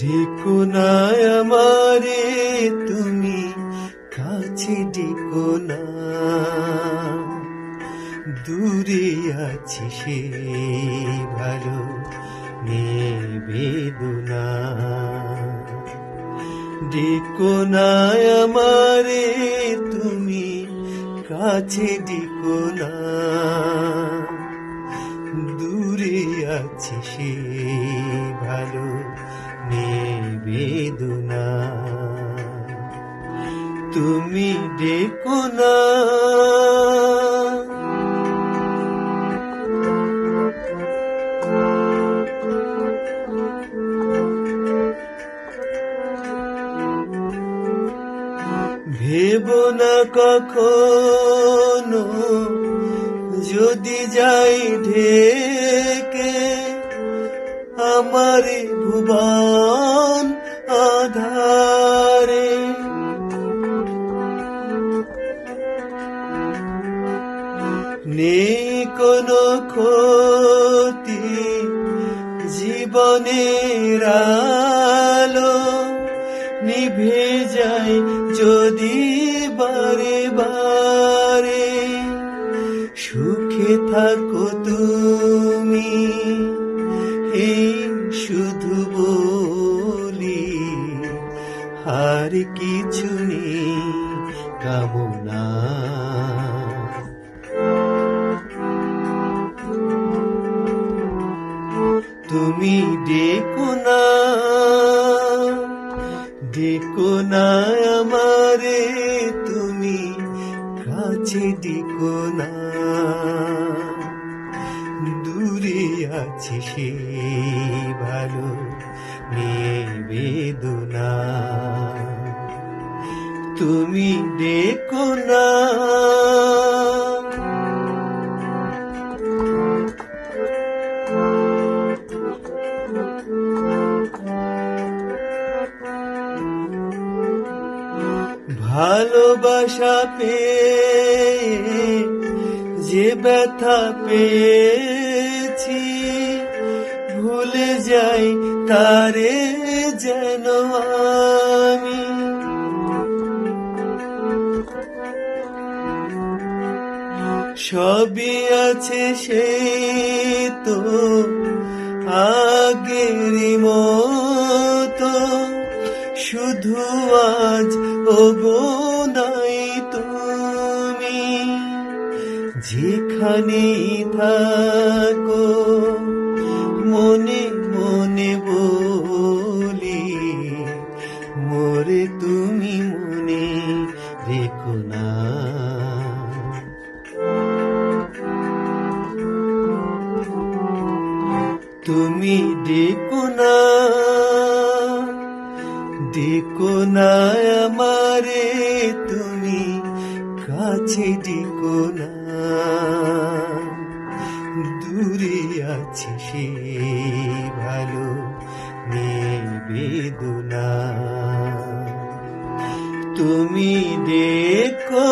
ডেকো না আমারে তুমি, কাছে ডেকো না, দূরে আছি সে ভালো বেদনা। ডেকো না আমারে তুমি, কাছে ডেকো না, দূরে আছি সে ভালো বেদনা। তুমি ডেকো না। ভেবো না কখনো যদি যাই ঢেকে আমার ভুবন আধারে। নেই কোনো ক্ষতি জীবনের আলো, নিভে যায় যদি বারে বারে। সুখে থাকো তুমি এই শুধু বলি, আর কিছু নেই কামনা। তুমি ডেকো না, ডেকো না আমারে তুমি, কাছে ডেকো না, দূরে আছে সে ভালো বেদনা। তুমি ডেকো না। ভালোবাসা পেয়ে যে ব্যথা পেয়েছি, ভুলে যাই তারে যেন আমি। সবই আছে সে তো আগেরই মতো, শুধু আজ ওগো নাই তুমি। যেখানে থাকো মনে মনে বলি, মোরে তুমি মনে রেখো না। তুমি ডেকো না, ডেকো না আমারে তুমি, কাছে ডেকো না, দূরে আছে সে ভালো বেদনা। তুমি ডেকো